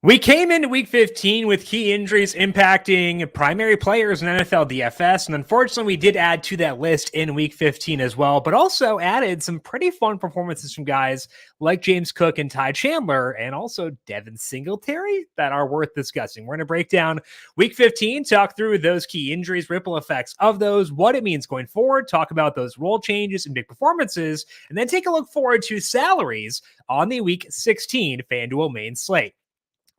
We came into week 15 with key injuries impacting primary players in NFL DFS, and unfortunately we did add to that list in week 15 as well, but also added some pretty fun performances from guys like James Cook and Tai Chandler, and also Devin Singletary that are worth discussing. We're going to break down week 15, talk through those key injuries, ripple effects of those, what it means going forward, talk about those role changes and big performances, and then take a look forward to salaries on the week 16 FanDuel main slate.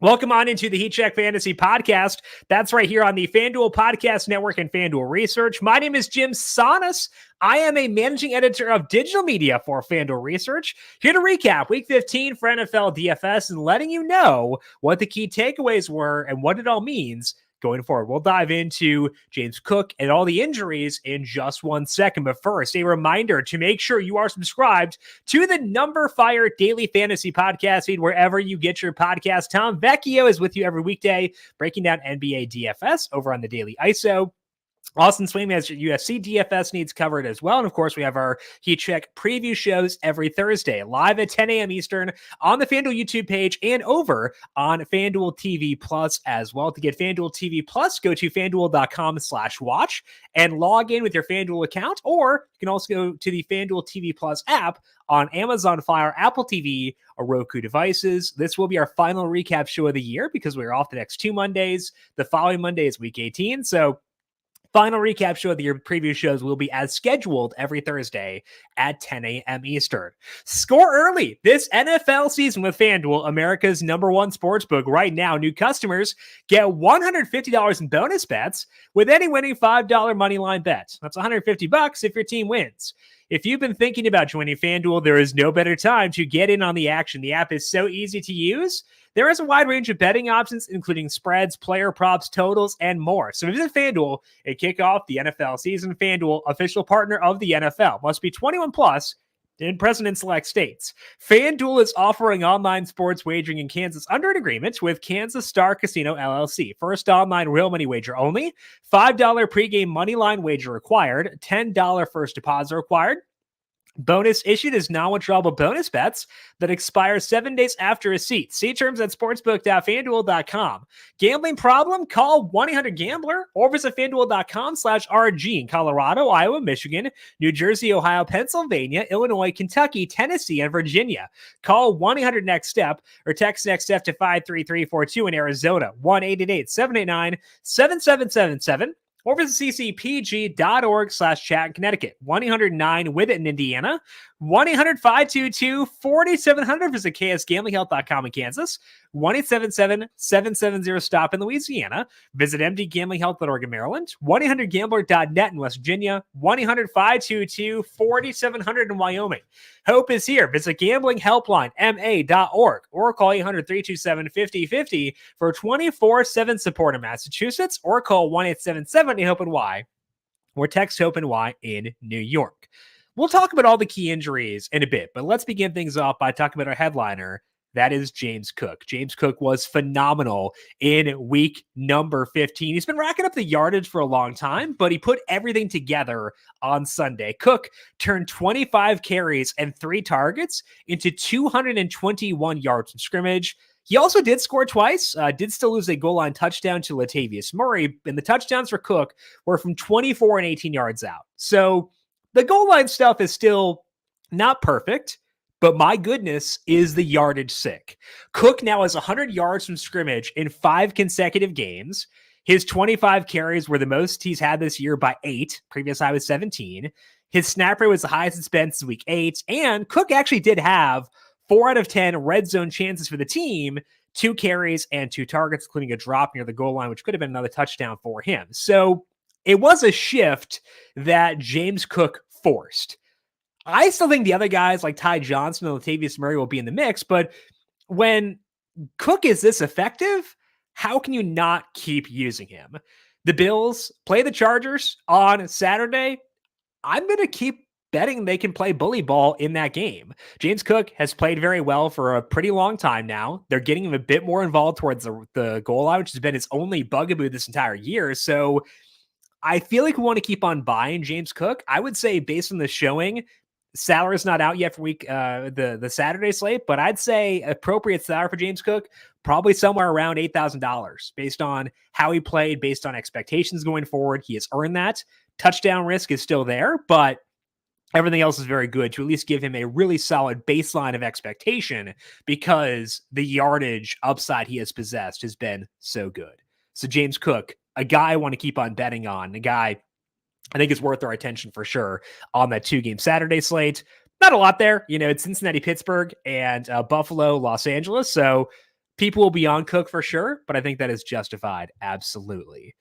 Welcome on into the Heat Check Fantasy Podcast. That's right here on the FanDuel Podcast Network and FanDuel Research. My name is Jim Sanas. I am a managing editor of digital media for FanDuel Research. Here to recap Week 15 for NFL DFS and letting you know what the key takeaways were and what it all means going forward. We'll dive into James Cook and all the injuries in just 1 second. But first, a reminder to make sure you are subscribed to the numberFire Daily Fantasy Podcast feed wherever you get your podcast. Tom Vecchio is with you every weekday, breaking down NBA DFS over on the Daily ISO. Austin Swayman has your UFC DFS needs covered as well. And of course, we have our Heat Check preview shows every Thursday, live at 10 a.m. Eastern on the FanDuel YouTube page and over on FanDuel TV Plus as well. To get FanDuel TV Plus, go to FanDuel.com/watch and log in with your FanDuel account, or you can also go to the FanDuel TV Plus app on Amazon Fire, Apple TV, or Roku devices. This will be our final recap show of the year because we're off the next 2 Mondays. The following Monday is week 18. So final recap show of the year preview shows will be as scheduled every Thursday at 10 a.m. Eastern. Score early this NFL season with FanDuel, America's #1 sportsbook. Right now, new customers get $150 in bonus bets with any winning $5 moneyline bet. That's $150 if your team wins. If you've been thinking about joining FanDuel, there is no better time to get in on the action. The app is so easy to use. There is a wide range of betting options, including spreads, player props, totals, and more. So visit FanDuel and kick off the NFL season. FanDuel, official partner of the NFL. Must be 21 plus in present in select states. FanDuel is offering online sports wagering in Kansas under an agreement with Kansas Star Casino LLC. First online real money wager only. $5 pregame moneyline wager required. $10 first deposit required. Bonus issued is non-withdrawable bonus bets that expire 7 days after receipt. See terms at sportsbook.fanduel.com. Gambling problem? Call 1-800-GAMBLER or visit fanduel.com/RG in Colorado, Iowa, Michigan, New Jersey, Ohio, Pennsylvania, Illinois, Kentucky, Tennessee, and Virginia. Call 1-800-NEXT-STEP or text NEXT STEP to 53342 in Arizona, 1-888-789-7777. Or visit ccpg.org/chat in Connecticut, 1-800-9-WITH-IT in Indiana, 1-800-522-4700. Visit ksgamblinghelp.com in Kansas, 1-877-770-STOP in Louisiana. Visit mdgamblinghelp.org in Maryland, 1-800-GAMBLER.net in West Virginia, 1-800-522-4700 in Wyoming. Hope is here. Visit gamblinghelplinema.org or call 800-327-5050 for 24/7 support in Massachusetts, or call 1-877-HOPE-NY or text HOPE-NY in New York. We'll talk about all the key injuries in a bit, but let's begin things off by talking about our headliner. That is James Cook. James Cook was phenomenal in week number 15. He's been racking up the yardage for a long time, but he put everything together on Sunday. Cook turned 25 carries and 3 targets into 221 yards from scrimmage. He also did score twice, did still lose a goal line touchdown to Latavius Murray, and the touchdowns for Cook were from 24 and 18 yards out. So the goal line stuff is still not perfect, but my goodness, is the yardage sick. Cook now has 100 yards from scrimmage in 5 consecutive games. His 25 carries were the most he's had this year by 8. Previous high was 17. His snap rate was the highest it's been since week 8. And Cook actually did have 4 out of 10 red zone chances for the team, 2 carries and 2 targets, including a drop near the goal line, which could have been another touchdown for him. So it was a shift that James Cook forced. I still think the other guys like Ty Johnson and Latavius Murray will be in the mix, but when Cook is this effective, how can you not keep using him? The Bills play the Chargers on Saturday. I'm going to keep betting they can play bully ball in that game. James Cook has played very well for a pretty long time now. They're getting him a bit more involved towards the goal line, which has been his only bugaboo this entire year. So I feel like we want to keep on buying James Cook. I would say based on the showing, Salaries not out yet for week the Saturday slate, but I'd say appropriate salary for James Cook, probably somewhere around $8,000 based on how he played, based on expectations going forward. He has earned that. Touchdown risk is still there, but everything else is very good to at least give him a really solid baseline of expectation because the yardage upside he has possessed has been so good. So James Cook, a guy I want to keep on betting on, a guy I think is worth our attention for sure on that 2-game Saturday slate. Not a lot there. It's Cincinnati, Pittsburgh, and Buffalo, Los Angeles. So people will be on Cook for sure, but I think that is justified. Absolutely.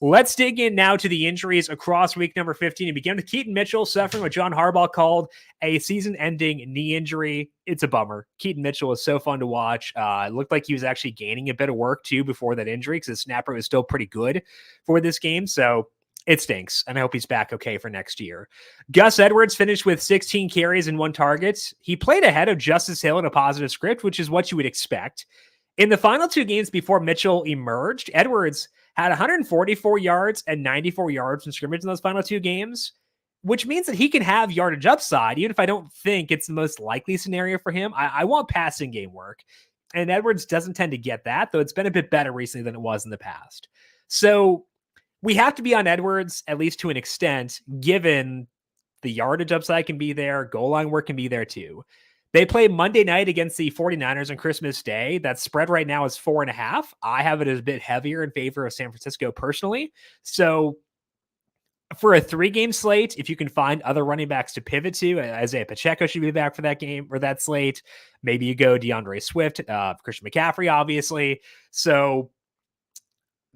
Let's dig in now to the injuries across week number 15 and begin with Keaton Mitchell suffering what John Harbaugh called a season-ending knee injury. It's a bummer. Keaton Mitchell is so fun to watch. It looked like he was actually gaining a bit of work too before that injury because his snap rate was still pretty good for this game. So it stinks, and I hope he's back okay for next year. Gus Edwards finished with 16 carries and 1 target. He played ahead of Justice Hill in a positive script, which is what you would expect. In the final 2 games before Mitchell emerged, Edwards had 144 yards and 94 yards from scrimmage in those final 2 games, which means that he can have yardage upside, even if I don't think it's the most likely scenario for him. I want passing game work, and Edwards doesn't tend to get that, though it's been a bit better recently than it was in the past. So we have to be on Edwards, at least to an extent, given the yardage upside can be there, goal line work can be there too. They play Monday night against the 49ers on Christmas Day. That spread right now is 4.5. I have it as a bit heavier in favor of San Francisco personally. So for a 3-game slate, if you can find other running backs to pivot to, Isaiah Pacheco should be back for that game or that slate. Maybe you go DeAndre Swift, Christian McCaffrey, obviously. So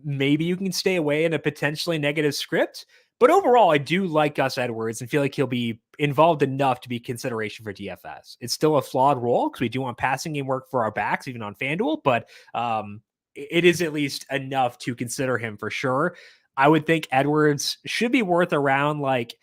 maybe you can stay away in a potentially negative script. But overall, I do like Gus Edwards and feel like he'll be involved enough to be consideration for DFS. It's still a flawed role because we do want passing game work for our backs, even on FanDuel, but it is at least enough to consider him for sure. I would think Edwards should be worth around like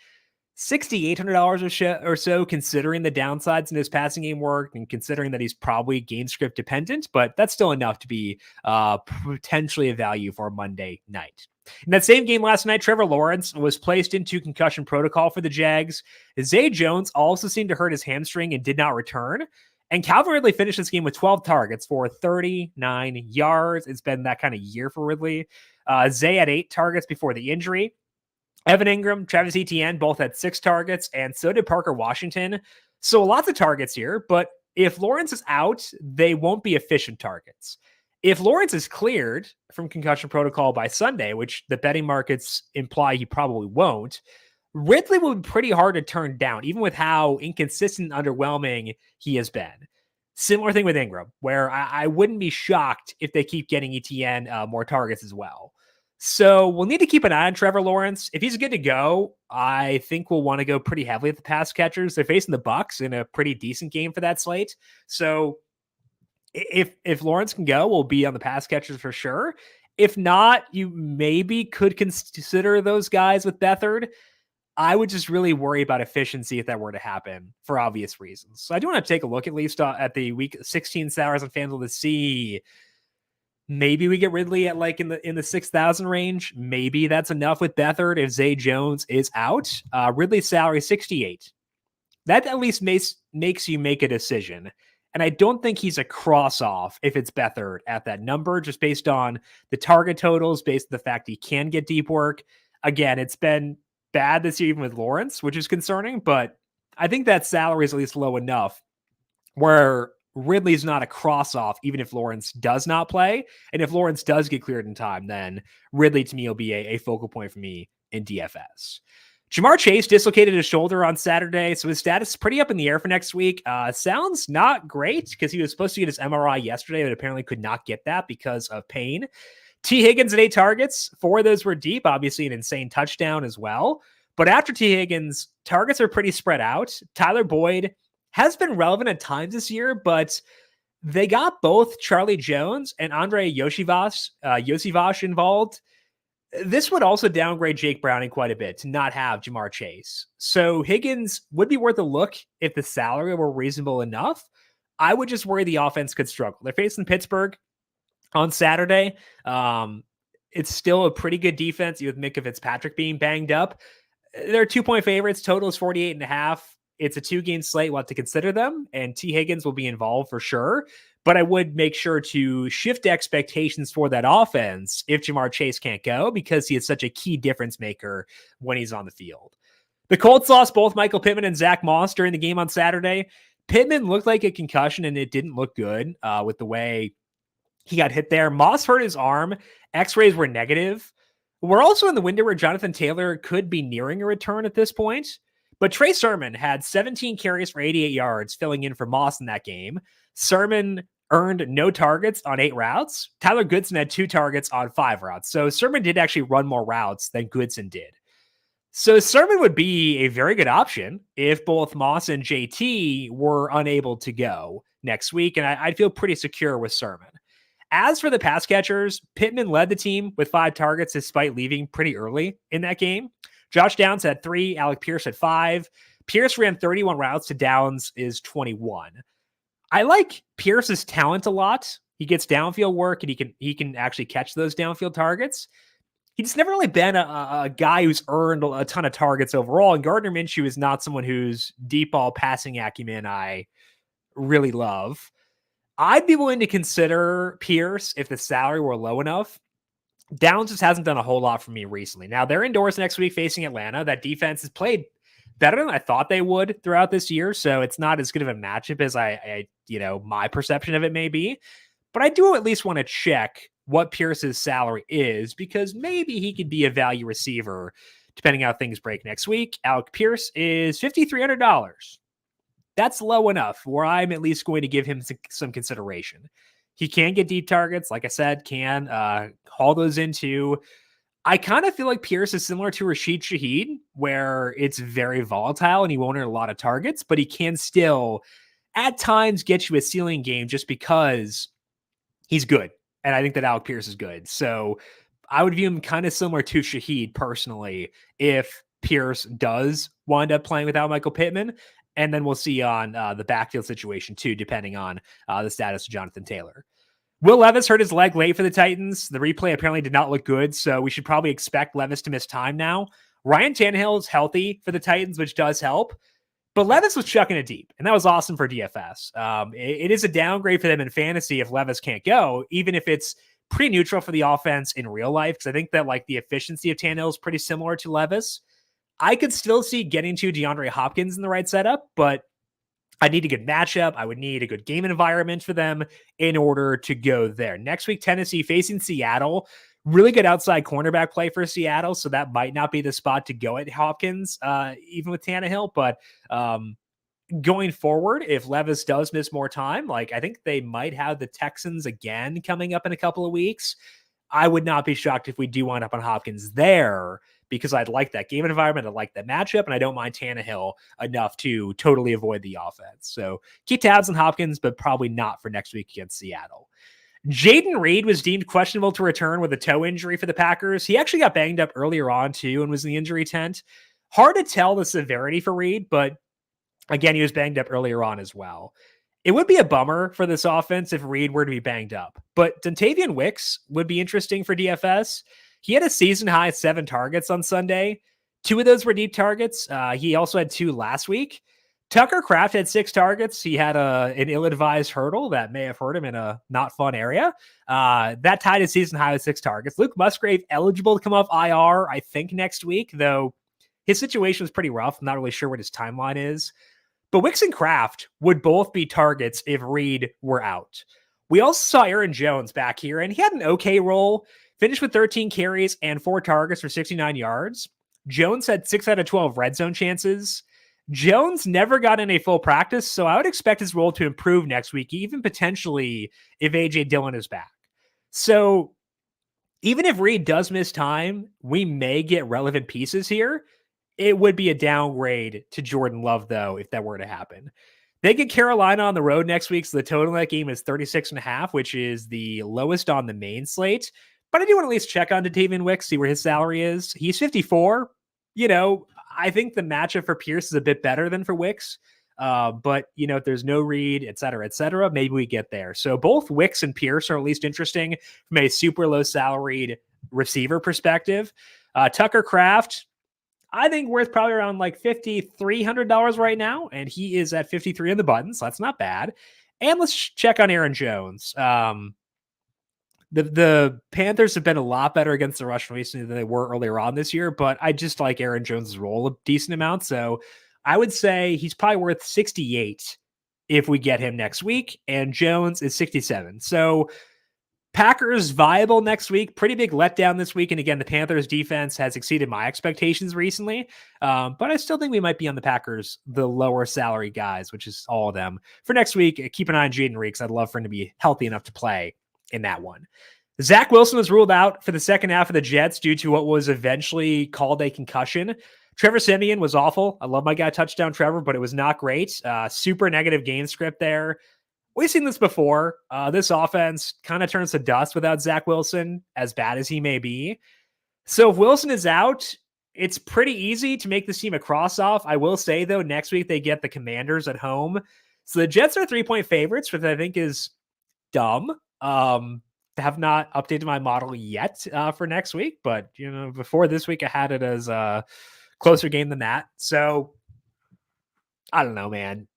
$6,800 or so, considering the downsides in his passing game work and considering that he's probably game script dependent, but that's still enough to be potentially a value for Monday night. In that same game last night, Trevor Lawrence was placed into concussion protocol for the Jags. Zay Jones also seemed to hurt his hamstring and did not return. And Calvin Ridley finished this game with 12 targets for 39 yards. It's been that kind of year for Ridley. Zay had 8 targets before the injury. Evan Ingram, Travis Etienne both had 6 targets, and so did Parker Washington. So lots of targets here, but if Lawrence is out, they won't be efficient targets. If Lawrence is cleared from concussion protocol by Sunday, which the betting markets imply he probably won't, Ridley will be pretty hard to turn down, even with how inconsistent and underwhelming he has been. Similar thing with Ingram, where I wouldn't be shocked if they keep getting Etienne more targets as well. So we'll need to keep an eye on Trevor Lawrence. If he's good to go, I think we'll want to go pretty heavily at the pass catchers. They're facing the Bucs in a pretty decent game for that slate. So if Lawrence can go, we'll be on the pass catchers for sure. If not, you maybe could consider those guys with Beathard. I would just really worry about efficiency if that were to happen for obvious reasons. So I do want to take a look at least at the week 16 salaries on FanDuel to see maybe we get Ridley at like in the 6,000 range. Maybe that's enough with Beathard if Zay Jones is out. Ridley's salary 68. That at least makes you make a decision. And I don't think he's a cross-off if it's Beathard at that number, just based on the target totals, based on the fact he can get deep work. Again, it's been bad this year, even with Lawrence, which is concerning, but I think that salary is at least low enough where Ridley's not a cross-off, even if Lawrence does not play. And if Lawrence does get cleared in time, then Ridley to me will be a focal point for me in DFS. Jamar Chase dislocated his shoulder on Saturday, so his status is pretty up in the air for next week. Sounds not great because he was supposed to get his MRI yesterday, but apparently could not get that because of pain. T. Higgins at 8 targets. 4 of those were deep, obviously an insane touchdown as well. But after T. Higgins, targets are pretty spread out. Tyler Boyd has been relevant at times this year, but they got both Charlie Jones and Andre Yosivas involved. This would also downgrade Jake Browning quite a bit to not have Jamar Chase. So Higgins would be worth a look if the salary were reasonable enough. I would just worry the offense could struggle. They're facing Pittsburgh on Saturday. It's still a pretty good defense with Micah Fitzpatrick being banged up. They're 2-point favorites. Total is 48.5. It's a 2-game slate. We'll have to consider them, and T. Higgins will be involved for sure. but I would make sure to shift expectations for that offense if Jamar Chase can't go, because he is such a key difference maker when he's on the field. The Colts lost both Michael Pittman and Zach Moss during the game on Saturday. Pittman looked like a concussion, and it didn't look good with the way he got hit there. Moss hurt his arm. X-rays were negative. We're also in the window where Jonathan Taylor could be nearing a return at this point. But Trey Sermon had 17 carries for 88 yards, filling in for Moss in that game. Sermon earned no targets on 8 routes. Tyler Goodson had 2 targets on 5 routes. So Sermon did actually run more routes than Goodson did. So Sermon would be a very good option if both Moss and JT were unable to go next week. And I'd feel pretty secure with Sermon. As for the pass catchers, Pittman led the team with 5 targets despite leaving pretty early in that game. Josh Downs had 3. Alec Pierce had 5. Pierce ran 31 routes to Downs is 21. I like Pierce's talent a lot. He gets downfield work, and he can actually catch those downfield targets. He's never really been a guy who's earned a ton of targets overall. And Gardner Minshew is not someone whose deep ball passing acumen I really love. I'd be willing to consider Pierce if the salary were low enough. Downs just hasn't done a whole lot for me recently. Now, they're indoors next week facing Atlanta. That defense has played better than I thought they would throughout this year, so it's not as good of a matchup as I my perception of it may be. But I do at least want to check what Pierce's salary is, because maybe he could be a value receiver depending on how things break next week. Alec Pierce is $5,300. That's low enough where I'm at least going to give him some consideration. He can get deep targets, like I said, can haul those into. I kind of feel like Pierce is similar to Rashid Shaheed, where it's very volatile and he won't earn a lot of targets, but he can still at times get you a ceiling game just because he's good. And I think that Alec Pierce is good. So I would view him kind of similar to Shaheed personally if Pierce does wind up playing without Michael Pittman. And then we'll see on the backfield situation too, depending on the status of Jonathan Taylor. Will Levis hurt his leg late for the Titans. The replay apparently did not look good, so we should probably expect Levis to miss time now. Ryan Tannehill is healthy for the Titans, which does help. But Levis was chucking it deep, and that was awesome for DFS. It is a downgrade for them in fantasy if Levis can't go, even if it's pretty neutral for the offense in real life, because I think that like the efficiency of Tannehill is pretty similar to Levis. I could still see getting to DeAndre Hopkins in the right setup, but I need a good matchup. I would need a good game environment for them in order to go there. Next week, Tennessee facing Seattle. Really good outside cornerback play for Seattle, so that might not be the spot to go at Hopkins, even with Tannehill. But going forward, if Levis does miss more time, like I think they might have the Texans again coming up in a couple of weeks. I would not be shocked if we do wind up on Hopkins there, because I'd like that game environment. I like that matchup, and I don't mind Tannehill enough to totally avoid the offense. So keep tabs on Hopkins, but probably not for next week against Seattle. Jaden Reed was deemed questionable to return with a toe injury for the Packers. He actually got banged up earlier on too and was in the injury tent. Hard to tell the severity for Reed, but again, he was banged up earlier on as well. It would be a bummer for this offense if Reed were to be banged up, but Dontavian Wicks would be interesting for DFS. He had a season high 7 targets on Sunday. 2 of those were deep targets. He also had 2 last week. Tucker Kraft had 6 targets. He had an ill-advised hurdle that may have hurt him in a not fun area. That tied his season high with 6 targets. Luke Musgrave eligible to come off IR, I think, next week, though his situation was pretty rough. I'm not really sure what his timeline is. But Wicks and Kraft would both be targets if Reed were out. We also saw Aaron Jones back here, and he had an okay role. Finished with 13 carries and 4 targets for 69 yards. Jones had 6 out of 12 red zone chances. Jones never got in a full practice, so I would expect his role to improve next week, even potentially if A.J. Dillon is back. So even if Reed does miss time, we may get relevant pieces here. It would be a downgrade to Jordan Love, though, if that were to happen. They get Carolina on the road next week, so the total in that game is 36.5, which is the lowest on the main slate. But I do want to at least check on Dontavian Wicks, see where his salary is. He's 54. I think the matchup for Pierce is a bit better than for Wicks. But, if there's no Reed, et cetera, maybe we get there. So both Wicks and Pierce are at least interesting from a super low salaried receiver perspective. Tucker Kraft, I think worth probably around like $5,300 right now. And he is at 53 on the button, so that's not bad. And let's check on Aaron Jones. The Panthers have been a lot better against the rush recently than they were earlier on this year, but I just like Aaron Jones' role a decent amount. So I would say he's probably worth 68 if we get him next week, and Jones is 67. So Packers viable next week. Pretty big letdown this week. And again, the Panthers defense has exceeded my expectations recently. But I still think we might be on the Packers, the lower salary guys, which is all of them. For next week, keep an eye on Jaden Reeks. I'd love for him to be healthy enough to play in that one. Zach Wilson was ruled out for the second half of the Jets due to what was eventually called a concussion. Trevor Siemian was awful. I love my guy touchdown Trevor, but it was not great. Super negative game script there. We've seen this before. This offense kind of turns to dust without Zach Wilson, as bad as he may be. So if Wilson is out, it's pretty easy to make this team a cross-off. I will say, though, next week they get the Commanders at home. So the Jets are 3-point favorites, which I think is dumb. Have not updated my model yet for next week, but before this week I had it as a closer game than that. So I don't know, man.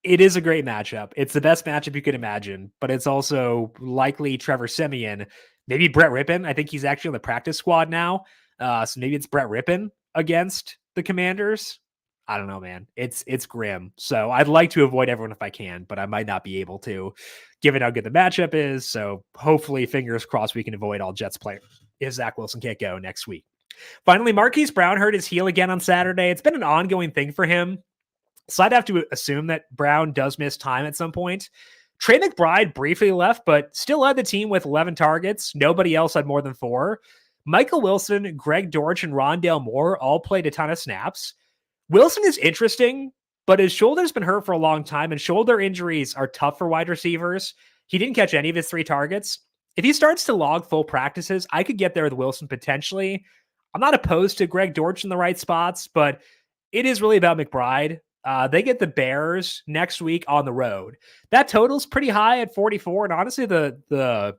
It is a great matchup. It's the best matchup you could imagine, but it's also likely Trevor Siemian, maybe Brett Rippon. I think he's actually on the practice squad now. So maybe it's Brett Rippon against the Commanders. I don't know, man. It's grim. So I'd like to avoid everyone if I can, but I might not be able to, given how good the matchup is. So hopefully, fingers crossed, we can avoid all Jets players if Zach Wilson can't go next week. Finally, Marquise Brown hurt his heel again on Saturday. It's been an ongoing thing for him. So I'd have to assume that Brown does miss time at some point. Trey McBride briefly left, but still led the team with 11 targets. Nobody else had more than 4. Michael Wilson, Greg Dortch, and Rondale Moore all played a ton of snaps. Wilson is interesting, but his shoulder's been hurt for a long time, and shoulder injuries are tough for wide receivers. He didn't catch any of his 3 targets. If he starts to log full practices, I could get there with Wilson potentially. I'm not opposed to Greg Dortch in the right spots, but it is really about McBride. They get the Bears next week on the road. That total's pretty high at 44. And honestly, the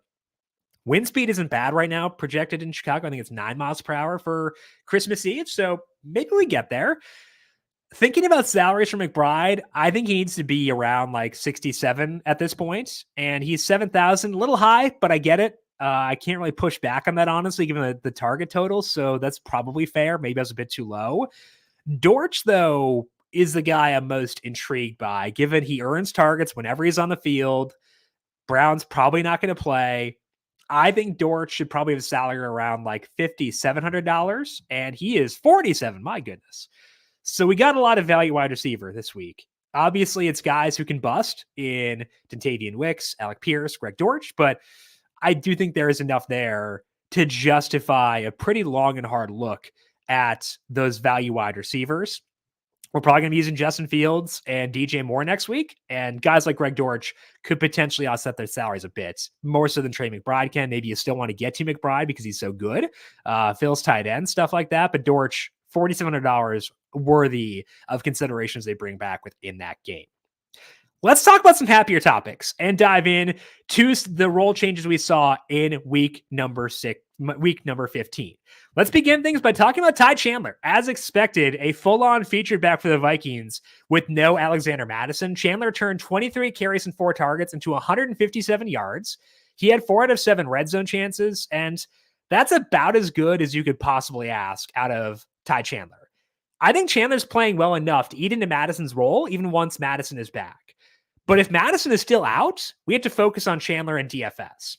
wind speed isn't bad right now, projected in Chicago. I think it's 9 miles per hour for Christmas Eve. So maybe we get there. Thinking about salaries for McBride, I think he needs to be around like 67 at this point. And he's 7,000, a little high, but I get it. I can't really push back on that, honestly, given the target total. So that's probably fair. Maybe that's a bit too low. Dortch, though, is the guy I'm most intrigued by, given he earns targets whenever he's on the field. Brown's probably not going to play. I think Dortch should probably have a salary around like $5,700, and he is 47. My goodness. So we got a lot of value wide receiver this week. Obviously, it's guys who can bust in Dontavian Wicks, Alec Pierce, Greg Dortch, but I do think there is enough there to justify a pretty long and hard look at those value wide receivers. We're probably going to be using Justin Fields and DJ Moore next week, and guys like Greg Dortch could potentially offset their salaries a bit, more so than Trey McBride can. Maybe you still want to get to McBride because he's so good. Phil's tight end, stuff like that, but Dortch, $4,700 worthy of considerations they bring back within that game. Let's talk about some happier topics and dive in to the role changes we saw in week number 15. Let's begin things by talking about Tai Chandler. As expected, a full-on featured back for the Vikings with no Alexander Mattison. Chandler turned 23 carries and 4 targets into 157 yards. He had 4 out of 7 red zone chances, and that's about as good as you could possibly ask out of Tai Chandler. I think Chandler's playing well enough to eat into Madison's role, even once Madison is back. But if Madison is still out, we have to focus on Chandler and DFS.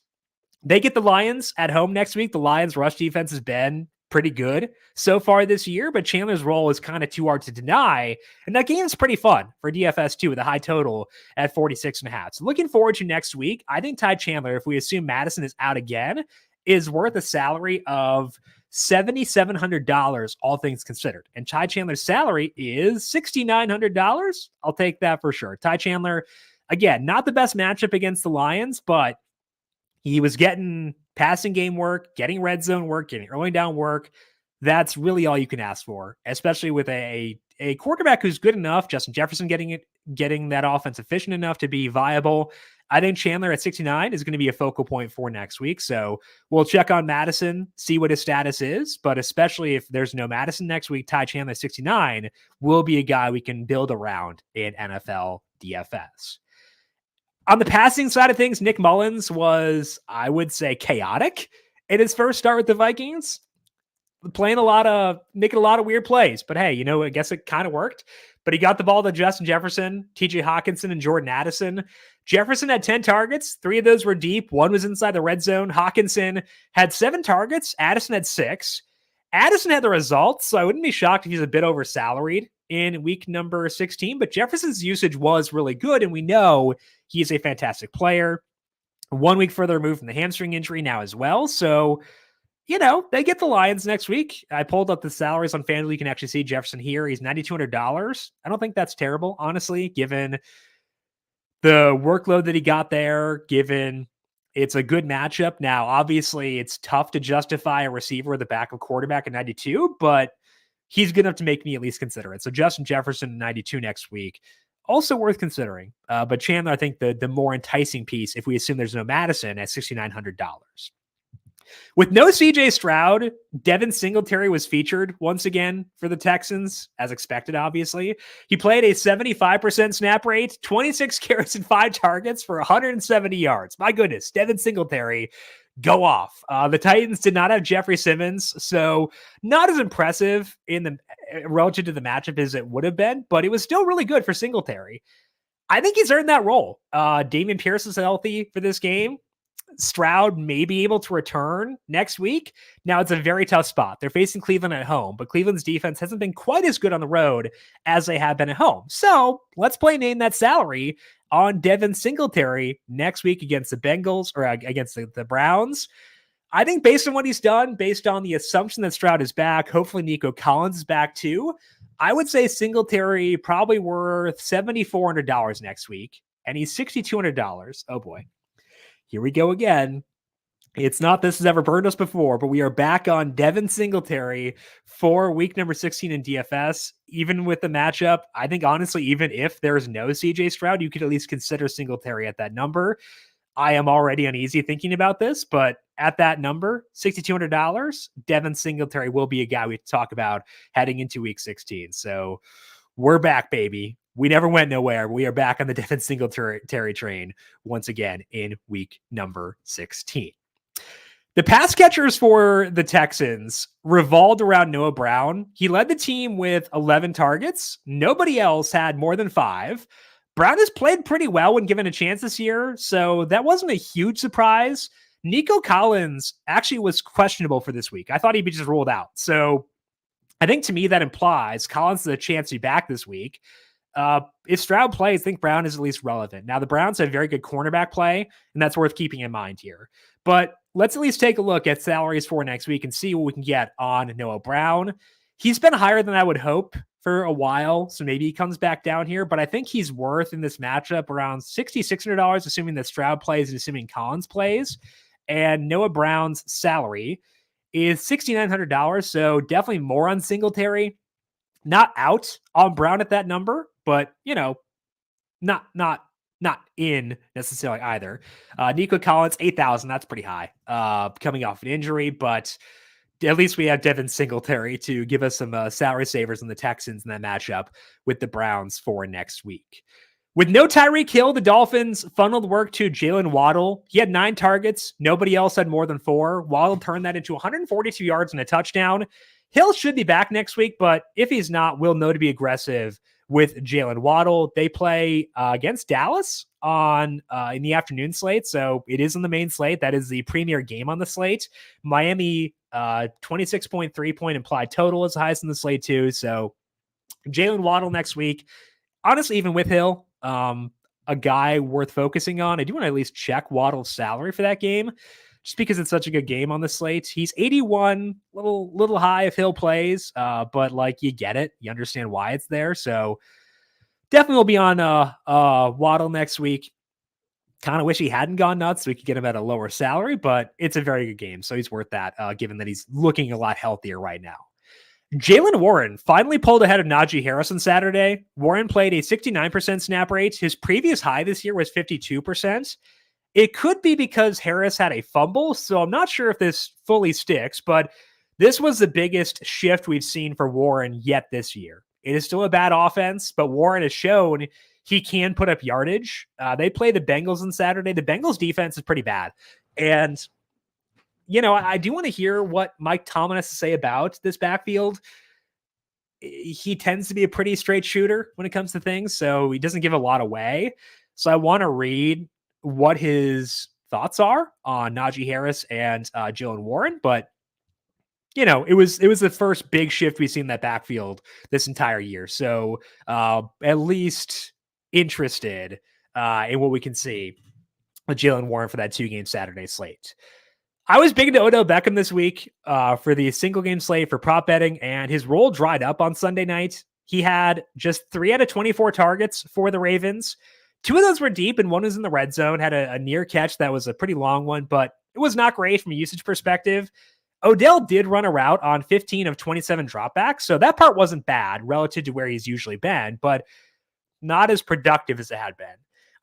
They get the Lions at home next week. The Lions' rush defense has been pretty good so far this year, but Chandler's role is kind of too hard to deny. And that game is pretty fun for DFS too, with a high total at 46.5. So looking forward to next week. I think Tai Chandler, if we assume Madison is out again, is worth a salary of $7,700, all things considered. And Tai Chandler's salary is $6,900. I'll take that for sure. Tai Chandler, again, not the best matchup against the Lions, but he was getting passing game work, getting red zone work, getting early down work. That's really all you can ask for, especially with a quarterback who's good enough, Justin Jefferson getting that offense efficient enough to be viable. I think Chandler at 69 is going to be a focal point for next week. So we'll check on Madison, see what his status is. But especially if there's no Madison next week, Tai Chandler at 69 will be a guy we can build around in NFL DFS. On the passing side of things, Nick Mullins was, I would say, chaotic in his first start with the Vikings. Making a lot of weird plays. But hey, I guess it kind of worked. But he got the ball to Justin Jefferson, TJ Hawkinson, and Jordan Addison. Jefferson had 10 targets. 3 of those were deep. 1 was inside the red zone. Hawkinson had 7 targets. Addison had 6. Addison had the results, so I wouldn't be shocked if he's a bit over salaried in week number 16. But Jefferson's usage was really good, and we know he's a fantastic player. 1 week further removed from the hamstring injury now as well. So, they get the Lions next week. I pulled up the salaries on FanDuel. You can actually see Jefferson here. He's $9,200. I don't think that's terrible, honestly, given the workload that he got there, given it's a good matchup. Now, obviously, it's tough to justify a receiver with a backup quarterback at 92, but he's good enough to make me at least consider it. So Justin Jefferson, 92 next week. Also worth considering. But Chandler, I think the more enticing piece, if we assume there's no Madison, at $6,900. With no CJ Stroud, Devin Singletary was featured once again for the Texans, as expected, obviously. He played a 75% snap rate, 26 carries and 5 targets for 170 yards. My goodness, Devin Singletary, go off. The Titans did not have Jeffrey Simmons, so not as impressive relative to the matchup as it would have been, but it was still really good for Singletary. I think he's earned that role. Dameon Pierce is healthy for this game. Stroud may be able to return next week. Now, it's a very tough spot. They're facing Cleveland at home, but Cleveland's defense hasn't been quite as good on the road as they have been at home. So let's play name that salary on Devin Singletary next week against the Bengals or against the Browns. I think based on what he's done, based on the assumption that Stroud is back, hopefully Nico Collins is back too, I would say Singletary probably worth $7,400 next week, and he's $6,200. Oh boy. Here we go again. It's not this has ever burned us before, but we are back on Devin Singletary for week number 16 in DFS. Even with the matchup, I think honestly, even if there's no CJ Stroud, you could at least consider Singletary at that number. I am already uneasy thinking about this, but at that number, $6,200, Devin Singletary will be a guy we talk about heading into week 16. So we're back, baby. We never went nowhere. We are back on the Devin Singletary train once again in week number 16. The pass catchers for the Texans revolved around Noah Brown. He led the team with 11 targets. Nobody else had more than 5. Brown has played pretty well when given a chance this year, so that wasn't a huge surprise. Nico Collins actually was questionable for this week. I thought he'd be just ruled out. So I think to me that implies Collins has a chance to be back this week. If Stroud plays, I think Brown is at least relevant. Now, the Browns have very good cornerback play, and that's worth keeping in mind here. But let's at least take a look at salaries for next week and see what we can get on Noah Brown. He's been higher than I would hope for a while, so maybe he comes back down here. But I think he's worth in this matchup around $6,600, assuming that Stroud plays and assuming Collins plays. And Noah Brown's salary is $6,900, so definitely more on Singletary. Not out on Brown at that number, but not in necessarily either. Nico Collins, 8,000. That's pretty high. Coming off an injury, but at least we have Devin Singletary to give us some salary savers on the Texans in that matchup with the Browns for next week. With no Tyreek Hill, the Dolphins funneled work to Jaylen Waddle. He had 9 targets. Nobody else had more than 4. Waddle turned that into 142 yards and a touchdown. Hill should be back next week, but if he's not, we'll know to be aggressive with Jaylen Waddle. They play against Dallas on in the afternoon slate, so it is on the main slate. That is the premier game on the slate. Miami, 26.3 point implied total is the highest in the slate too. So Jaylen Waddle next week. Honestly, even with Hill, a guy worth focusing on. I do want to at least check Waddle's salary for that game, just because it's such a good game on the slate. He's 81, little high if Hill plays, but like you get it. You understand why it's there. So definitely will be on Waddle next week. Kind of wish he hadn't gone nuts so we could get him at a lower salary, but it's a very good game. So he's worth that, given that he's looking a lot healthier right now. Jaylen Warren finally pulled ahead of Najee Harris on Saturday. Warren played a 69% snap rate. His previous high this year was 52%. It could be because Harris had a fumble, so I'm not sure if this fully sticks, but this was the biggest shift we've seen for Warren yet this year. It is still a bad offense, but Warren has shown he can put up yardage. They play the Bengals on Saturday. The Bengals defense is pretty bad. And, I do want to hear what Mike Tomlin has to say about this backfield. He tends to be a pretty straight shooter when it comes to things, so he doesn't give a lot away. So I want to read what his thoughts are on Najee Harris and Jaylen Warren. But, it was the first big shift we've seen in that backfield this entire year. So at least interested in what we can see with Jaylen Warren for that 2-game Saturday slate. I was big into Odell Beckham this week for the single game slate for prop betting, and his role dried up on Sunday night. He had just 3 out of 24 targets for the Ravens. 2 of those were deep, and one was in the red zone, had a near catch that was a pretty long one, but it was not great from a usage perspective. Odell did run a route on 15 of 27 dropbacks, so that part wasn't bad relative to where he's usually been, but not as productive as it had been.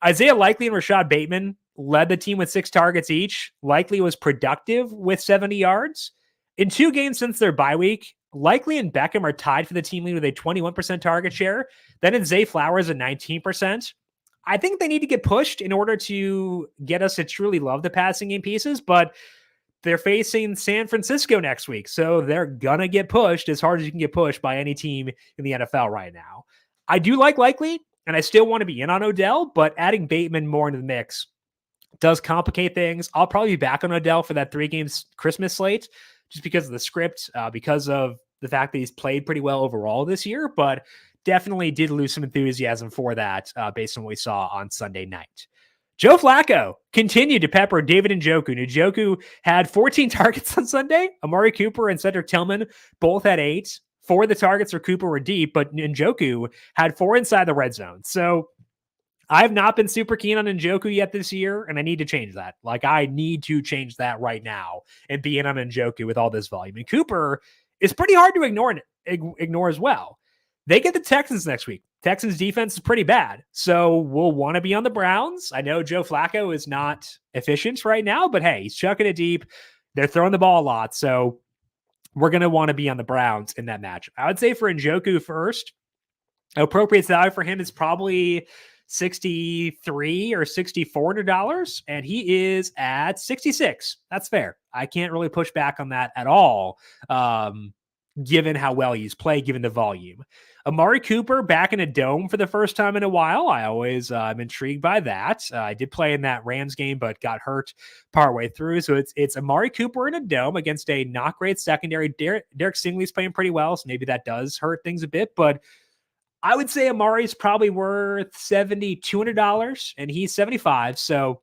Isaiah Likely and Rashad Bateman led the team with 6 targets each. Likely was productive with 70 yards. In 2 games since their bye week, Likely and Beckham are tied for the team lead with a 21% target share. Then it's Zay Flowers at 19%. I think they need to get pushed in order to get us to truly love the passing game pieces, but they're facing San Francisco next week, so they're going to get pushed as hard as you can get pushed by any team in the NFL right now. I do like Likely, and I still want to be in on Odell, but adding Bateman more into the mix does complicate things. I'll probably be back on Odell for that 3-game Christmas slate just because of the script, because of the fact that he's played pretty well overall this year, but definitely did lose some enthusiasm for that based on what we saw on Sunday night. Joe Flacco continued to pepper David Njoku. Njoku had 14 targets on Sunday. Amari Cooper and Cedric Tillman both had 8. 4 of the targets for Cooper were deep, but Njoku had 4 inside the red zone. So I have not been super keen on Njoku yet this year, and I need to change that. I need to change that right now and be in on Njoku with all this volume. And Cooper is pretty hard to ignore as well. They get the Texans next week. Texans defense is pretty bad, so we'll want to be on the Browns. I know Joe Flacco is not efficient right now, but hey, he's chucking it deep. They're throwing the ball a lot, so we're going to want to be on the Browns in that match. I would say for Njoku first, appropriate value for him is probably $63 or $64, and he is at 66. That's fair. I can't really push back on that at all, given how well he's played, given the volume. Amari Cooper back in a dome for the first time in a while. I always am intrigued by that. I did play in that Rams game, but got hurt partway through. So it's Amari Cooper in a dome against a not great secondary. Derek Stingley's playing pretty well, so maybe that does hurt things a bit. But I would say Amari's probably worth $7,200, and he's 75. So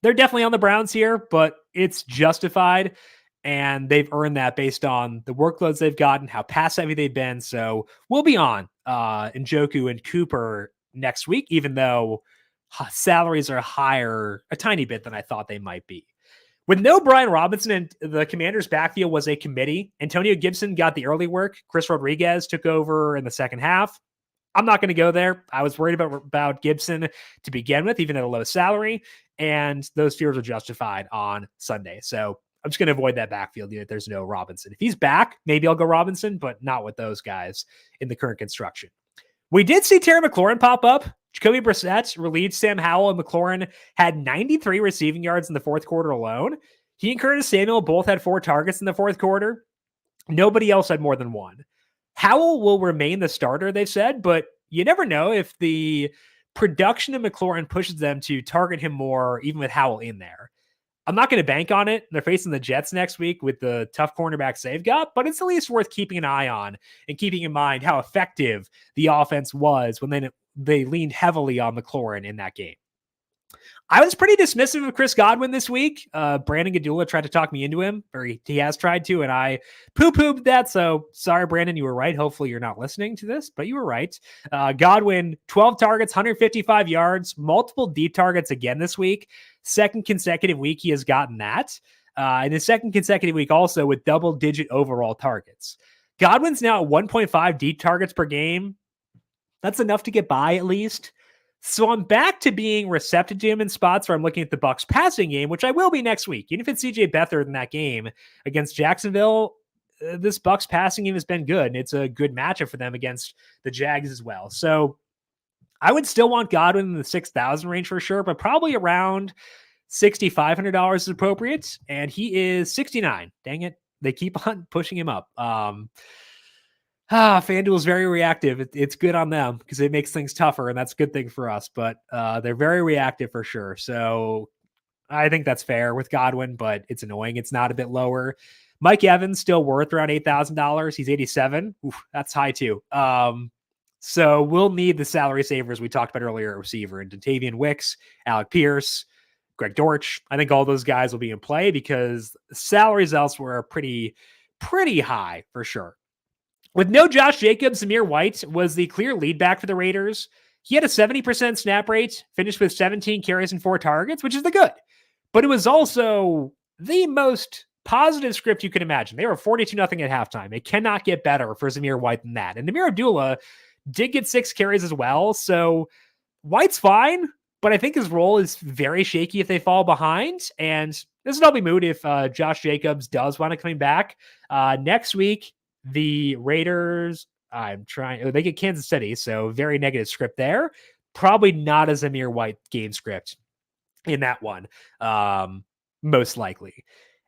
they're definitely on the Browns here, but it's justified. And they've earned that based on the workloads they've gotten, how pass heavy they've been. So we'll be on Njoku and Cooper next week, even though salaries are higher a tiny bit than I thought they might be. With no Brian Robinson and the Commanders' backfield was a committee, Antonio Gibson got the early work. Chris Rodriguez took over in the second half. I'm not going to go there. I was worried about Gibson to begin with, even at a low salary, and those fears are justified on Sunday. So I'm just going to avoid that backfield if there's no Robinson. If he's back, maybe I'll go Robinson, but not with those guys in the current construction. We did see Tera McLen pop up. Jacoby Brissett relieved Sam Howell, and McLaurin had 93 receiving yards in the fourth quarter alone. He and Curtis Samuel both had 4 targets in the fourth quarter. Nobody else had more than 1. Howell will remain the starter, they've said, but you never know if the production of McLaurin pushes them to target him more, even with Howell in there. I'm not going to bank on it. They're facing the Jets next week with the tough cornerbacks they've got, but it's at least worth keeping an eye on and keeping in mind how effective the offense was when they leaned heavily on McLaurin in that game. I was pretty dismissive of Chris Godwin this week. Brandon Gadula tried to talk me into him, or he has tried to, and I poo-pooed that. So sorry, Brandon, you were right. Hopefully you're not listening to this, but you were right. Godwin, 12 targets, 155 yards, multiple deep targets again this week. Second consecutive week he has gotten that. And his second consecutive week also with double-digit overall targets. Godwin's now at 1.5 deep targets per game. That's enough to get by at least. So I'm back to being receptive to him in spots where I'm looking at the Bucs passing game, which I will be next week. Even if it's CJ Beathard in that game against Jacksonville, this Bucs passing game has been good, and it's a good matchup for them against the Jags as well. So I would still want Godwin in the 6,000 range for sure, but probably around $6,500 is appropriate. And he is 69. Dang it. They keep on pushing him up. FanDuel is very reactive. It's good on them because it makes things tougher, and that's a good thing for us. But they're very reactive for sure. So I think that's fair with Godwin, but it's annoying. It's not a bit lower. Mike Evans still worth around $8,000. He's 87. Oof, that's high too. So we'll need the salary savers we talked about earlier at receiver, and Dontavian Wicks, Alec Pierce, Greg Dortch. I think all those guys will be in play because salaries elsewhere are pretty high for sure. With no Josh Jacobs, Zamir White was the clear lead back for the Raiders. He had a 70% snap rate, finished with 17 carries and 4 targets, which is the good. But it was also the most positive script you can imagine. They were 42-0 at halftime. It cannot get better for Zamir White than that. And Amir Abdullah did get 6 carries as well. So White's fine, but I think his role is very shaky if they fall behind. And this would all be moot if Josh Jacobs does wind up coming back. Next week, the Raiders, they get Kansas City, so very negative script there. Probably not as a Zamir White game script in that one, most likely.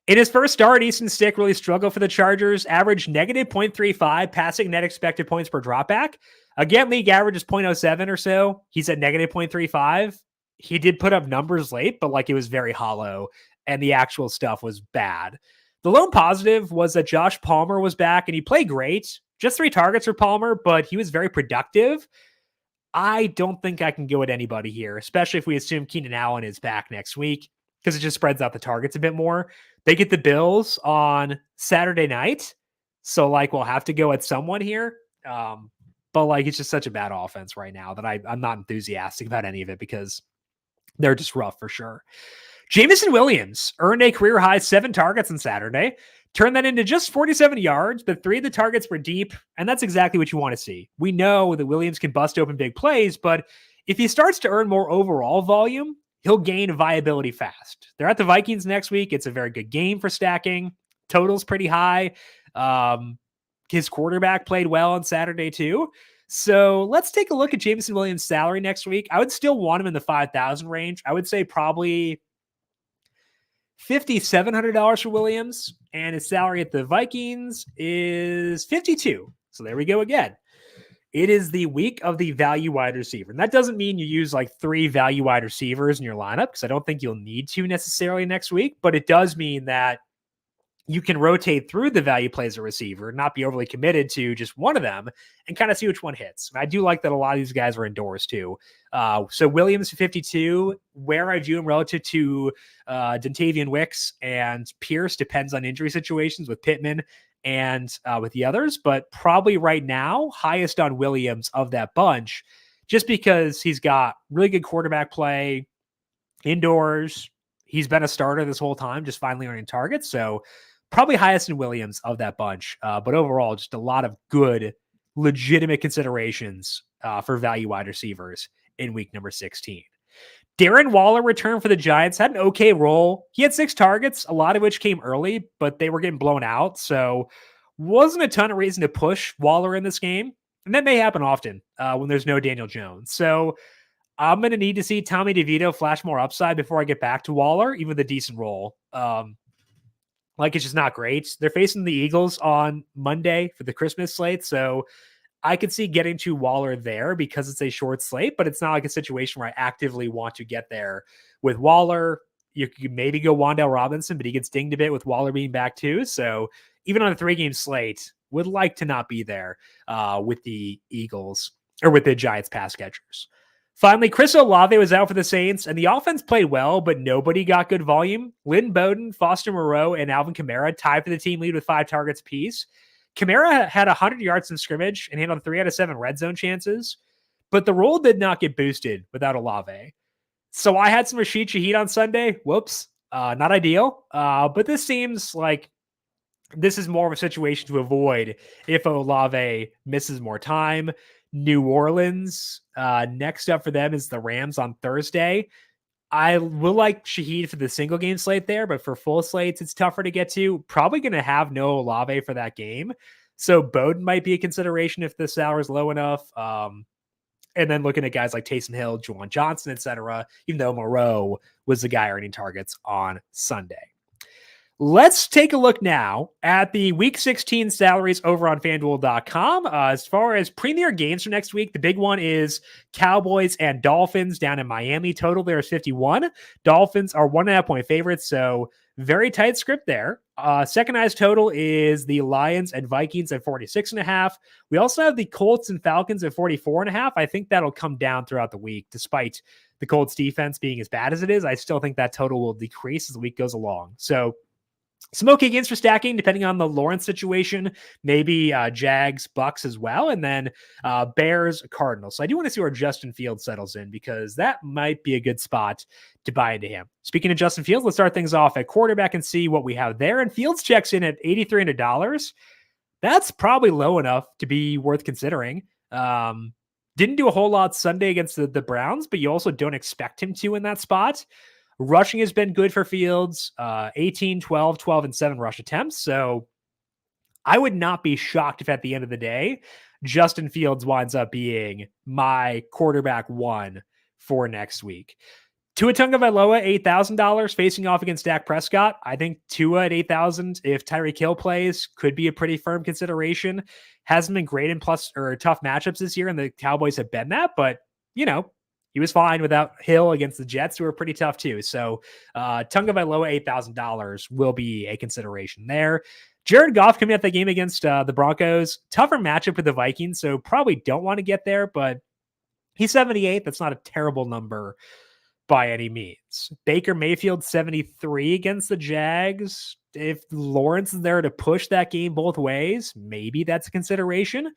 In his first start, Easton Stick really struggled for the Chargers, averaged negative 0.35 passing net expected points per dropback. Again, league average is 0.07 or so. He's at negative 0.35. He did put up numbers late, but it was very hollow, and the actual stuff was bad. The lone positive was that Josh Palmer was back, and he played great. Just 3 targets for Palmer, but he was very productive. I don't think I can go at anybody here, especially if we assume Keenan Allen is back next week, because it just spreads out the targets a bit more. They get the Bills on Saturday night, so we'll have to go at someone here. But it's just such a bad offense right now that I'm not enthusiastic about any of it because they're just rough for sure. Jameson Williams earned a career-high 7 targets on Saturday, turned that into just 47 yards, but 3 of the targets were deep, and that's exactly what you want to see. We know that Williams can bust open big plays, but if he starts to earn more overall volume, he'll gain viability fast. They're at the Vikings next week. It's a very good game for stacking. Total's pretty high. His quarterback played well on Saturday too. So let's take a look at Jameson Williams' salary next week. I would still want him in the 5,000 range. I would say probably $5,700 for Williams, and his salary at the Vikings is 52. So there we go again. It is the week of the value wide receiver. And that doesn't mean you use 3 value wide receivers in your lineup, because I don't think you'll need to necessarily next week, but it does mean that you can rotate through the value plays a receiver, not be overly committed to just one of them, and kind of see which one hits. And I do like that a lot of these guys are indoors too. So Williams 52, where I view him relative to Dontavian Wicks and Pierce depends on injury situations with Pittman and with the others, but probably right now, highest on Williams of that bunch, just because he's got really good quarterback play indoors. He's been a starter this whole time, just finally earning targets. So probably highest in Williams of that bunch. But overall, just a lot of good, legitimate considerations for value wide receivers in week number 16. Darren Waller returned for the Giants, had an okay role. He had 6 targets, a lot of which came early, but they were getting blown out. So wasn't a ton of reason to push Waller in this game. And that may happen often when there's no Daniel Jones. So I'm going to need to see Tommy DeVito flash more upside before I get back to Waller, even with a decent role. It's just not great. They're facing the Eagles on Monday for the Christmas slate. So I could see getting to Waller there because it's a short slate, but it's not a situation where I actively want to get there. With Waller, you could maybe go Wan'Dale Robinson, but he gets dinged a bit with Waller being back too. So even on a 3-game slate, would like to not be there with the Eagles or with the Giants pass catchers. Finally, Chris Olave was out for the Saints, and the offense played well, but nobody got good volume. Lynn Bowden, Foster Moreau, and Alvin Kamara tied for the team lead with 5 targets apiece. Kamara had 100 yards in scrimmage and handled 3 out of 7 red zone chances, but the role did not get boosted without Olave. So I had some Rashid Shaheed on Sunday. Whoops, not ideal. But this seems like this is more of a situation to avoid if Olave misses more time. New Orleans, next up for them is the Rams on Thursday. I will like Shaheed for the single game slate there, but for full slates, it's tougher to get to. Probably going to have no Olave for that game. So Bowden might be a consideration if the salary is low enough. And then looking at guys like Taysom Hill, Juwan Johnson, etc., even though Moreau was the guy earning targets on Sunday. Let's take a look now at the Week 16 salaries over on FanDuel.com. As far as premier games for next week, the big one is Cowboys and Dolphins down in Miami. Total there is 51. Dolphins are 1.5-point favorites, so very tight script there. Second highest total is the Lions and Vikings at 46.5. We also have the Colts and Falcons at 44.5. I think that'll come down throughout the week, despite the Colts defense being as bad as it is. I still think that total will decrease as the week goes along. So some okay games for stacking, depending on the Lawrence situation, maybe Jags, Bucks as well, and then Bears, Cardinals. So I do want to see where Justin Fields settles in, because that might be a good spot to buy into him. Speaking of Justin Fields, let's start things off at quarterback and see what we have there. And Fields checks in at $8,300. That's probably low enough to be worth considering. Didn't do a whole lot Sunday against the Browns, but you also don't expect him to in that spot. Rushing has been good for Fields, 18, 12, 12, and 7 rush attempts. So I would not be shocked if at the end of the day, Justin Fields winds up being my quarterback one for next week. Tua Tagovailoa, $8,000 facing off against Dak Prescott. I think Tua at $8,000, if Tyreek Hill plays, could be a pretty firm consideration. Hasn't been great in tough matchups this year, and the Cowboys have been that, but he was fine without Hill against the Jets, who were pretty tough too. So Tagovailoa, $8,000 will be a consideration there. Jared Goff coming up that game against the Broncos. Tougher matchup with the Vikings, so probably don't want to get there, but he's 78. That's not a terrible number by any means. Baker Mayfield, 73 against the Jags. If Lawrence is there to push that game both ways, maybe that's a consideration.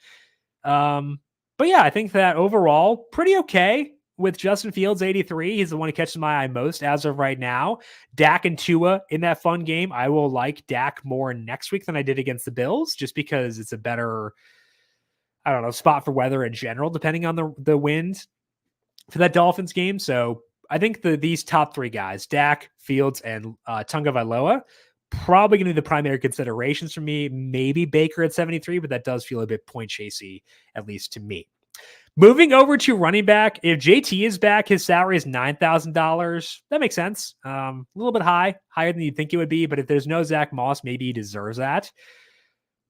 But yeah, I think that overall, pretty okay. With Justin Fields, 83, he's the one who catches my eye most as of right now. Dak and Tua in that fun game. I will like Dak more next week than I did against the Bills, just because it's a better, spot for weather in general, depending on the wind for that Dolphins game. So I think these top three guys, Dak, Fields, and Tagovailoa, probably going to be the primary considerations for me. Maybe Baker at 73, but that does feel a bit point chasey, at least to me. Moving over to running back, if JT is back, his salary is $9,000. That makes sense. A little bit higher than you'd think it would be, but if there's no Zach Moss, maybe he deserves that.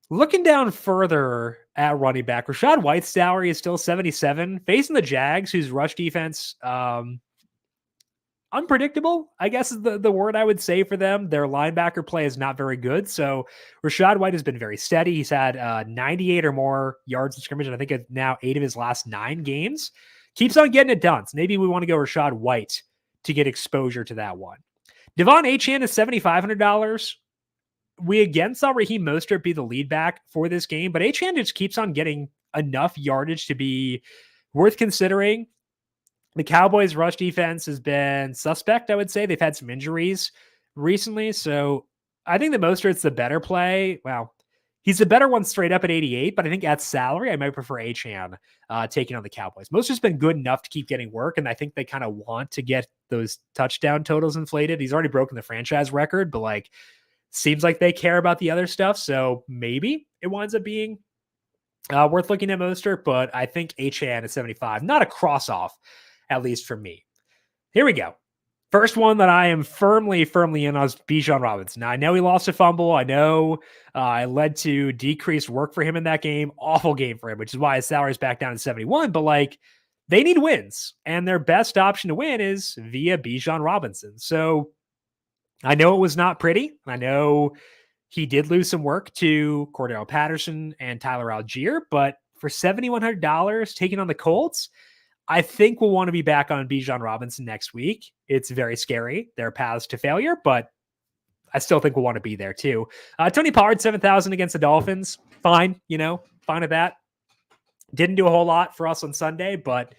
Looking down further at running back, Rachaad White's salary is still 77, facing the Jags, whose rush defense, unpredictable, I guess is the word I would say for them. Their linebacker play is not very good. So Rachaad White has been very steady. He's had 98 or more yards in scrimmage, and I think now 8 of his last 9 games. Keeps on getting it done. So maybe we want to go Rachaad White to get exposure to that one. Devon Achane is $7,500. We again saw Raheem Mostert be the lead back for this game, but Achane just keeps on getting enough yardage to be worth considering. The Cowboys' rush defense has been suspect, I would say. They've had some injuries recently, so I think that Mostert's the better play. Well, he's the better one straight up at 88, but I think at salary, I might prefer Achane taking on the Cowboys. Mostert's been good enough to keep getting work, and I think they kind of want to get those touchdown totals inflated. He's already broken the franchise record, but seems like they care about the other stuff, so maybe it winds up being worth looking at Mostert, but I think Achane at 75, not a cross-off, at least for me. Here we go. First one that I am firmly in on is Bijan Robinson. Now, I know he lost a fumble. I know it led to decreased work for him in that game. Awful game for him, which is why his salary is back down to 71. But they need wins, and their best option to win is via Bijan Robinson. So I know it was not pretty. I know he did lose some work to Cordell Patterson and Tyler Algier, but for $7,100 taking on the Colts, I think we'll want to be back on Bijan Robinson next week. It's very scary. There are paths to failure, but I still think we'll want to be there too. Tony Pollard, 7,000 against the Dolphins. Fine, fine with that. Didn't do a whole lot for us on Sunday, but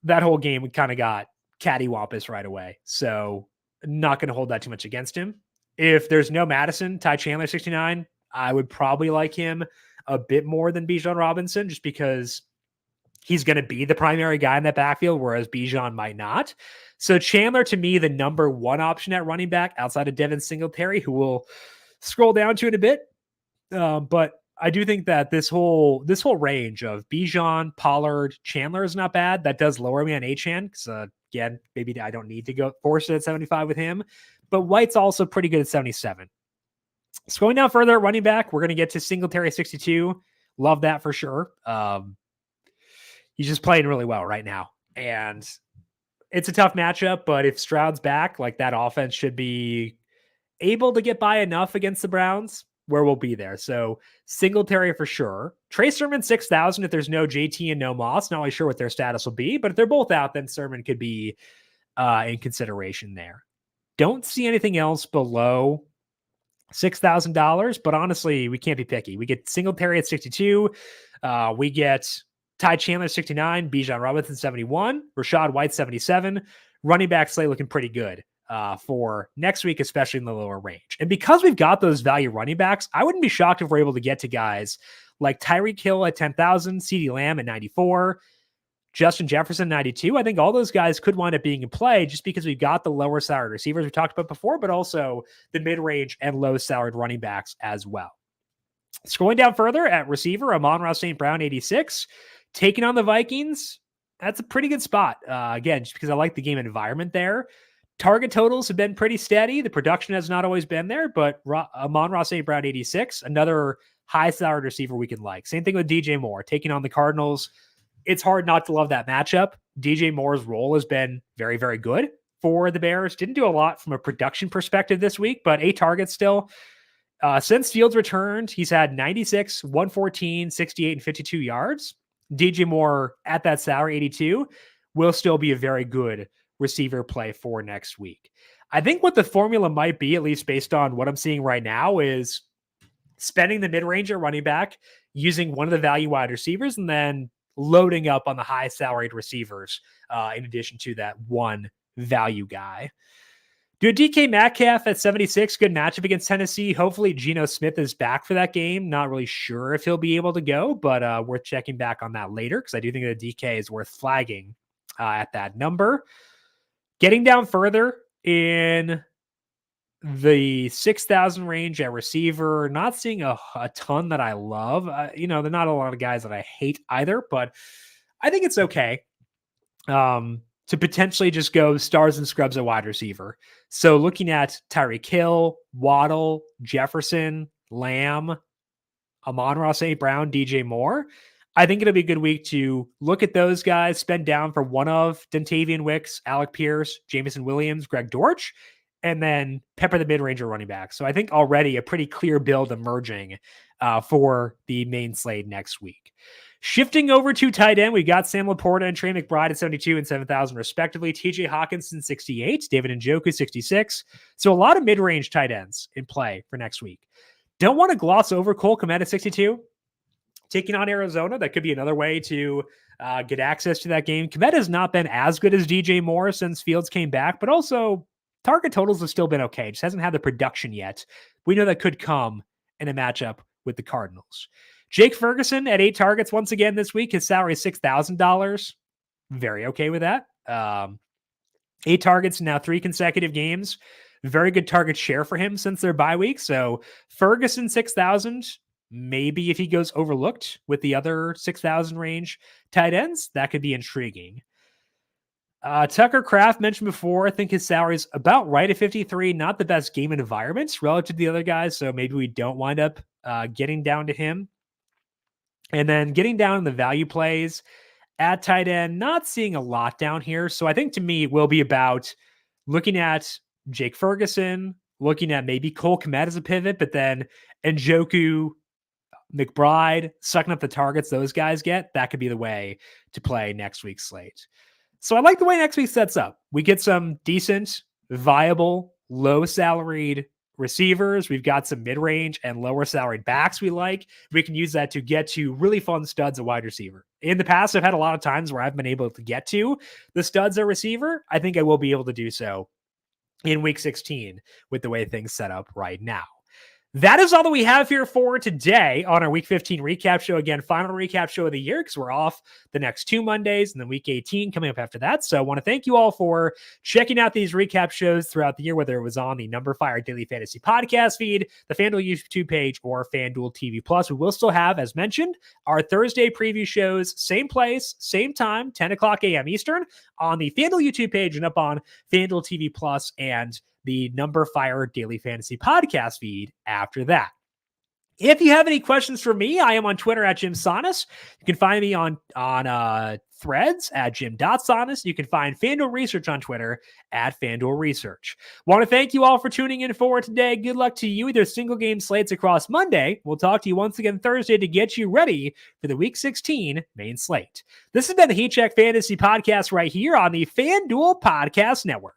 that whole game we kind of got cattywampus right away. So not going to hold that too much against him. If there's no Madison, Tai Chandler, 69, I would probably like him a bit more than Bijan Robinson, just because he's going to be the primary guy in that backfield, whereas Bijan might not. So Chandler, to me, the number one option at running back outside of Devin Singletary, who we'll scroll down to in a bit. But I do think that this whole range of Bijan, Pollard, Chandler is not bad. That does lower me on Achane because again, maybe I don't need to go force it at 75 with him. But White's also pretty good at 77. So going down further at running back, we're going to get to Singletary 62. Love that for sure. He's just playing really well right now. And it's a tough matchup, but if Stroud's back, like that offense should be able to get by enough against the Browns where we'll be there. So Singletary for sure. Trey Sermon 6,000 if there's no JT and no Moss. Not really sure what their status will be, but if they're both out, then Sermon could be in consideration there. Don't see anything else below $6,000, but honestly, we can't be picky. We get Singletary at 62. We get Tai Chandler 69, Bijan Robinson 71, Rachaad White 77. Running back slate looking pretty good for next week, especially in the lower range. And because we've got those value running backs, I wouldn't be shocked if we're able to get to guys like Tyreek Hill at 10,000, CeeDee Lamb at 94, Justin Jefferson 92. I think all those guys could wind up being in play just because we've got the lower salaried receivers we talked about before, but also the mid-range and low salaried running backs as well. Scrolling down further at receiver, Amon-Ra St. Brown 86, taking on the Vikings. That's a pretty good spot. Again, just because I like the game environment there. Target totals have been pretty steady. The production has not always been there, but Amon-Ra St. Brown 86, another high salaried receiver we can like. Same thing with DJ Moore, taking on the Cardinals. It's hard not to love that matchup. DJ Moore's role has been very, very good for the Bears. Didn't do a lot from a production perspective this week, but 8 targets still. Since Fields returned, he's had 96, 114, 68, and 52 yards. DJ Moore at that salary, 82, will still be a very good receiver play for next week. I think what the formula might be, at least based on what I'm seeing right now, is spending the mid-range at running back, using one of the value wide receivers, and then loading up on the high salaried receivers in addition to that one value guy. Do a DK Metcalf at 76, good matchup against Tennessee. Hopefully Geno Smith is back for that game. Not really sure if he'll be able to go, but worth checking back on that later because I do think that DK is worth flagging at that number. Getting down further in the 6,000 range at receiver, not seeing a ton that I love. There are not a lot of guys that I hate either, but I think it's okay to potentially just go stars and scrubs at wide receiver. So looking at Tyreek Hill, Waddle, Jefferson, Lamb, Amon-Ra St. Brown, DJ Moore, I think it'll be a good week to look at those guys, spend down for one of Dontavian Wicks, Alec Pierce, Jameson Williams, Greg Dortch, and then pepper the mid-ranger running back. So I think already a pretty clear build emerging for the main slate next week. Shifting over to tight end, we got Sam Laporta and Trey McBride at 72 and 7,000 respectively. TJ Hawkinson 68, David Njoku 66. So a lot of mid-range tight ends in play for next week. Don't want to gloss over Cole Kmet at 62. Taking on Arizona, that could be another way to get access to that game. Kmet has not been as good as DJ Moore since Fields came back, but also target totals have still been okay. Just hasn't had the production yet. We know that could come in a matchup with the Cardinals. Jake Ferguson at 8 targets once again this week. His salary is $6,000. Very okay with that. 8 targets in now 3 consecutive games. Very good target share for him since their bye week. So Ferguson 6,000. Maybe if he goes overlooked with the other 6,000 range tight ends, that could be intriguing. Tucker Kraft mentioned before, I think his salary is about right at 53. Not the best game environments relative to the other guys, so maybe we don't wind up getting down to him. And then getting down in the value plays at tight end, not seeing a lot down here. So I think to me, it will be about looking at Jake Ferguson, looking at maybe Cole Kmet as a pivot, but then Njoku, McBride, sucking up the targets those guys get. That could be the way to play next week's slate. So I like the way next week sets up. We get some decent, viable, low-salaried receivers. We've got some mid-range and lower-salaried backs we like. We can use that to get to really fun studs at wide receiver. In the past, I've had a lot of times where I've been able to get to the studs at receiver. I think I will be able to do so in Week 16 with the way things set up right now. That is all that we have here for today on our Week 15 recap show. Again, final recap show of the year because we're off the next 2 Mondays and then Week 18 coming up after that. So I want to thank you all for checking out these recap shows throughout the year, whether it was on the numberFire Daily Fantasy Podcast feed, the FanDuel YouTube page, or FanDuel TV Plus. We will still have, as mentioned, our Thursday preview shows, same place, same time, 10 o'clock a.m. Eastern, on the FanDuel YouTube page and up on FanDuel TV Plus and the numberFire Daily Fantasy Podcast feed after that. If you have any questions for me, I am on Twitter at Jim Sonis. You can find me on Threads at Jim.Sonis. You can find FanDuel Research on Twitter at FanDuel Research. Want to thank you all for tuning in for today. Good luck to you with your single game slates across Monday. We'll talk to you once again Thursday to get you ready for the Week 16 main slate. This has been the Heat Check Fantasy Podcast right here on the FanDuel Podcast Network.